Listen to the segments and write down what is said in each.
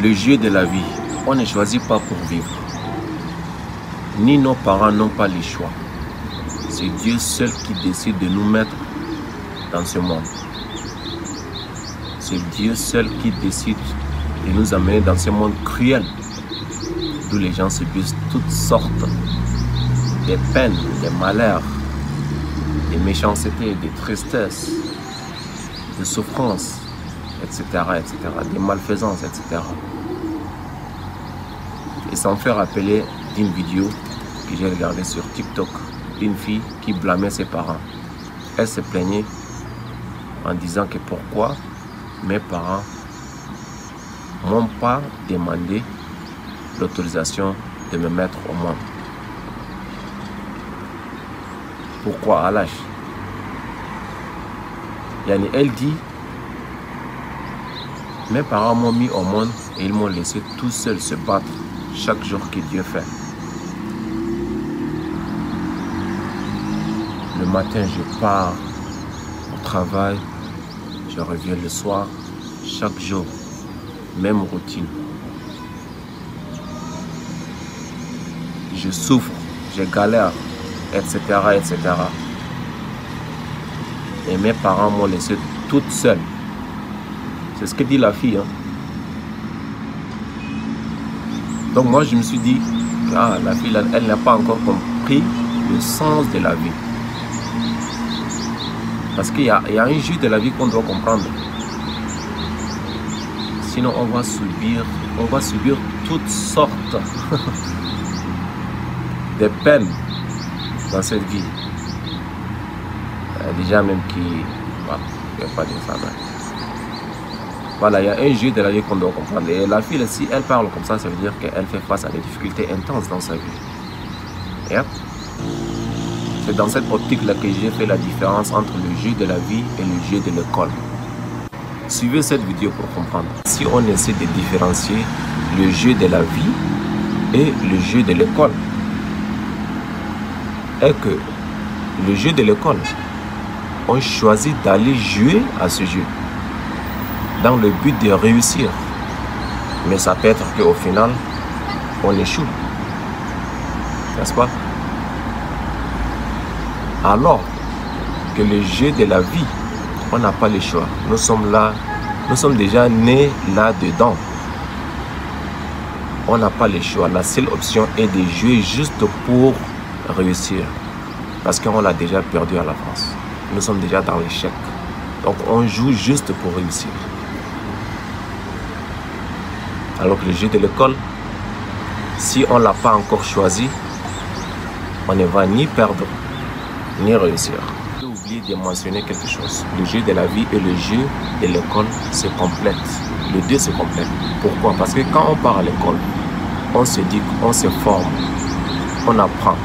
Le jeu de la vie, on ne choisit pas pour vivre. Ni nos parents n'ont pas le choix. C'est Dieu seul qui décide de nous mettre dans ce monde. C'est Dieu seul qui décide de nous amener dans ce monde cruel, d'où les gens subissent toutes sortes de peines, de malheurs, de méchanceté, de tristesse, de souffrance, etc., etc., des malfaisances, etc. Et ça me fait rappeler d'une vidéo que j'ai regardée sur TikTok d'une fille qui blâmait ses parents. Elle se plaignait en disant que pourquoi mes parents m'ont pas demandé l'autorisation de me mettre au monde. Pourquoi à l'âge? Elle dit, mes parents m'ont mis au monde et ils m'ont laissé tout seul se battre chaque jour que Dieu fait. Le matin, je pars au travail, je reviens le soir, chaque jour, même routine. Je souffre, je galère, etc., etc. Et mes parents m'ont laissé toute seule. C'est ce que dit la fille. Donc moi, je me suis dit, ah, la fille, elle n'a pas encore compris le sens de la vie. Parce qu'il y a un jeu de la vie qu'on doit comprendre. Sinon, on va subir toutes sortes de peines dans cette vie. Déjà même qui... je ne vais pas dire ça, mais... Voilà, il y a un jeu de la vie qu'on doit comprendre. Et la fille, si elle parle comme ça veut dire qu'elle fait face à des difficultés intenses dans sa vie. Yep. C'est dans cette optique-là que j'ai fait la différence entre le jeu de la vie et le jeu de l'école. Suivez cette vidéo pour comprendre. Si on essaie de différencier le jeu de la vie et le jeu de l'école, et que le jeu de l'école, on choisit d'aller jouer à ce jeu dans le but de réussir. Mais ça peut être qu'au final, on échoue. N'est-ce pas? Alors que le jeu de la vie, on n'a pas le choix. Nous sommes là, nous sommes déjà nés là-dedans. On n'a pas le choix. La seule option est de jouer juste pour réussir. Parce qu'on l'a déjà perdu à l'avance. Nous sommes déjà dans l'échec. Donc on joue juste pour réussir. Alors que le jeu de l'école, si on ne l'a pas encore choisi, on ne va ni perdre, ni réussir. J'ai oublié de mentionner quelque chose. Le jeu de la vie et le jeu de l'école se complètent. Les deux se complètent. Pourquoi? Parce que quand on part à l'école, on se dit qu'on se forme, on apprend.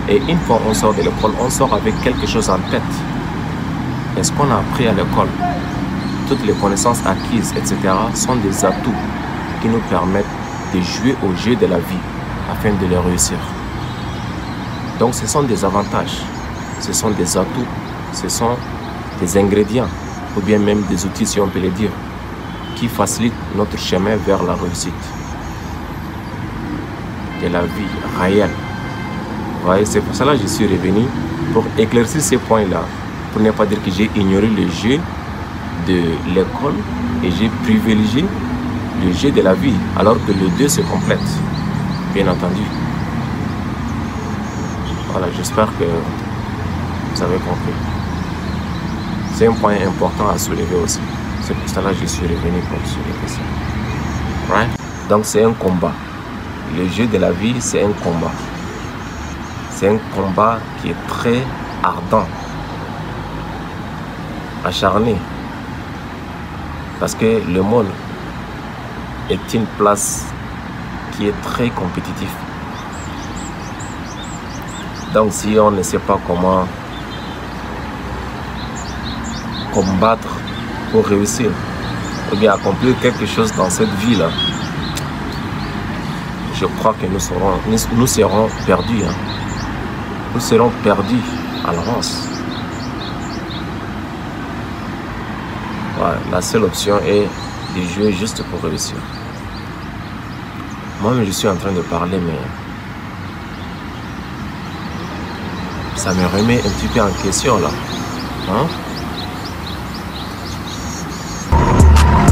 Et une fois on sort de l'école, on sort avec quelque chose en tête. Est-ce qu'on a appris à l'école? Toutes les connaissances acquises, etc. sont des atouts qui nous permettent de jouer au jeu de la vie afin de le réussir. Donc ce sont des avantages, ce sont des atouts, ce sont des ingrédients ou bien même des outils, si on peut le dire, qui facilitent notre chemin vers la réussite de la vie réelle. C'est pour cela que je suis revenu pour éclaircir ces points-là, pour ne pas dire que j'ai ignoré le jeu de l'école et j'ai privilégié le jeu de la vie, alors que les deux se complètent, bien entendu. Voilà, j'espère que vous avez compris. C'est un point important à soulever aussi. C'est pour cela que je suis revenu pour soulever ça. Right? Donc c'est un combat. Le jeu de la vie, c'est un combat. C'est un combat qui est très ardent, acharné. Parce que le monde est une place qui est très compétitive. Donc si on ne sait pas comment combattre pour réussir, ou bien accomplir quelque chose dans cette vie-là, je crois que nous serons perdus. Nous serons perdus à l'avance. Ouais, la seule option est de jouer juste pour réussir. Moi-même, je suis en train de parler, mais ça me remet un petit peu en question, là. Hein?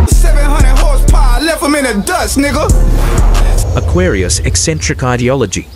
700 horsepower, left them in the dust, nigga. Aquarius' eccentric ideology